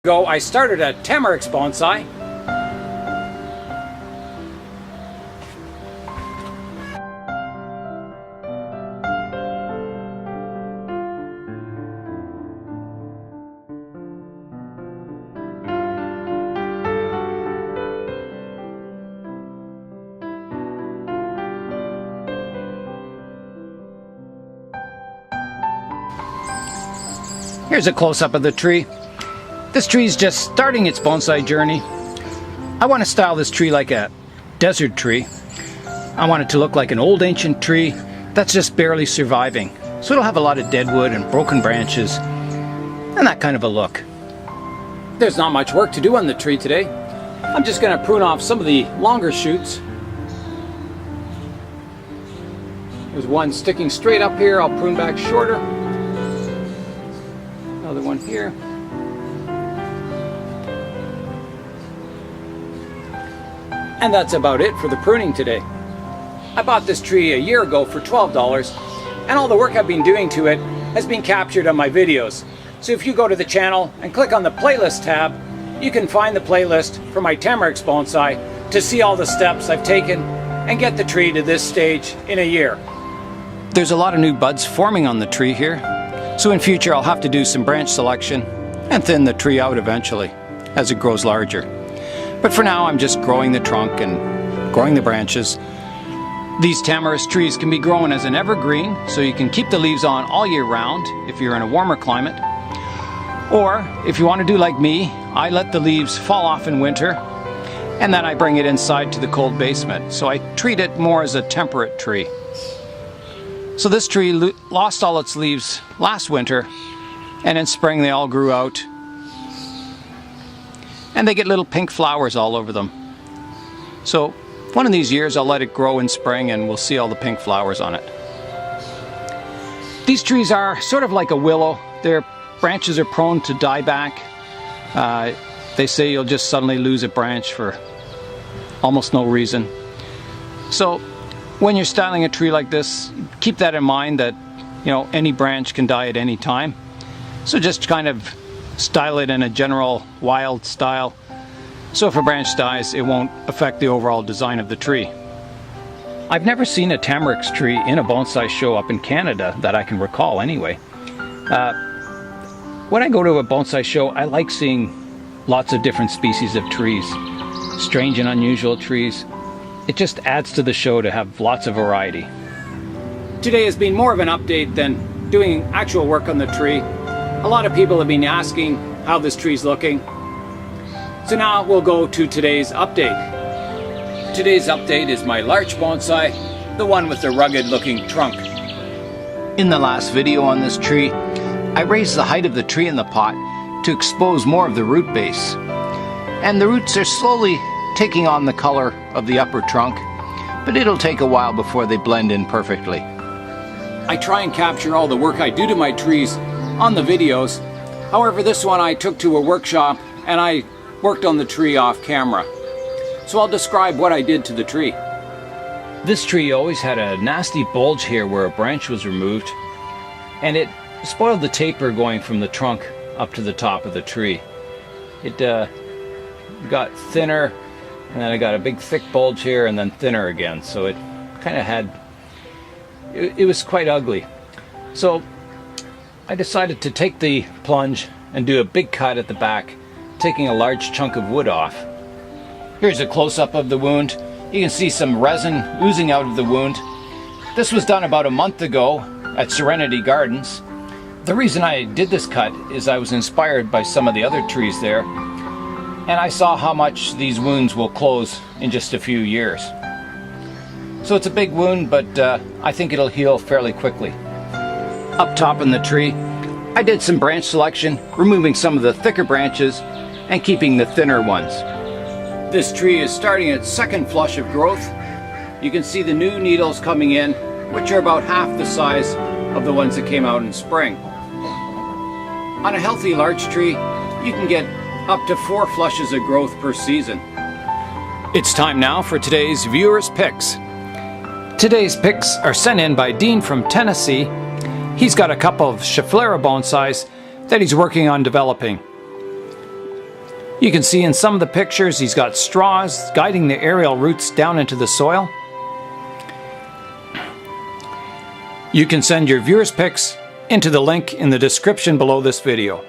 ago I started a Tamarix Bonsai. Here's a close-up of the tree. This tree is just starting its bonsai journey. I want to style this tree like a desert tree. I want it to look like an old ancient tree that's just barely surviving. So it'll have a lot of dead wood and broken branches and that kind of a look. There's not much work to do on the tree today. I'm just going to prune off some of the longer shoots. There's one sticking straight up here. I'll prune back shorter. Another one here. And that's about it for the pruning today. I bought this tree a year ago for $12, and all the work I've been doing to it has been captured on my videos. So if you go to the channel and click on the playlist tab, you can find the playlist for my Tamarix Bonsai to see all the steps I've taken and get the tree to this stage in a year. There's a lot of new buds forming on the tree here, so in future I'll have to do some branch selection and thin the tree out eventually as it grows larger. But for now I'm just growing the trunk and growing the branches. These Tamarix trees can be grown as an evergreen, so you can keep the leaves on all year round if you're in a warmer climate. Or if you want to do like me, I let the leaves fall off in winter and then I bring it inside to the cold basement. So I treat it more as a temperate tree. So this tree lost all its leaves last winter, and in spring they all grew out. And they get little pink flowers all over them. So one of these years I'll let it grow in spring and we'll see all the pink flowers on it. These trees are sort of like a willow. Their branches are prone to die back. They say you'll just suddenly lose a branch for almost no reason. So when you're styling a tree like this, keep that in mind that, you know, any branch can die at any time. So just kind of style it in a general wild style, so if a branch dies it won't affect the overall design of the tree. I've never seen a Tamarix tree in a bonsai show up in Canada that I can recall anyway. When I go to a bonsai show, I like seeing lots of different species of trees, strange and unusual trees. It just adds to the show to have lots of variety. Today has been more of an update than doing actual work on the tree. A lot of people have been asking how this tree's looking. So now we'll go to today's update. Today's update is my larch bonsai, the one with the rugged looking trunk. In the last video on this tree, I raised the height of the tree in the pot to expose more of the root base. And the roots are slowly taking on the color of the upper trunk, but it'll take a while before they blend in perfectly. I try and capture all the work I do to my trees on the videos. However, this one I took to a workshop and I worked on the tree off camera. So I'll describe what I did to the tree. This tree always had a nasty bulge here where a branch was removed, and it spoiled the taper going from the trunk up to the top of the tree. It got thinner, and then I got a big thick bulge here and then thinner again, so it kind of had, it was quite ugly. So I decided to take the plunge and do a big cut at the back, taking a large chunk of wood off. Here's a close-up of the wound. You can see some resin oozing out of the wound. This was done about a month ago at Serenity Gardens. The reason I did this cut is I was inspired by some of the other trees there, and I saw how much these wounds will close in just a few years. So it's a big wound, but I think it'll heal fairly quickly. Up top in the tree, I did some branch selection, removing some of the thicker branches and keeping the thinner ones. This tree is starting its second flush of growth. You can see the new needles coming in, which are about half the size of the ones that came out in spring. On a healthy larch tree, you can get up to 4 flushes of growth per season. It's time now for today's viewers' picks. Today's picks are sent in by Dean from Tennessee. He's got a couple of Schefflera bonsais that he's working on developing. You can see in some of the pictures he's got straws guiding the aerial roots down into the soil. You can send your viewers' pics into the link in the description below this video.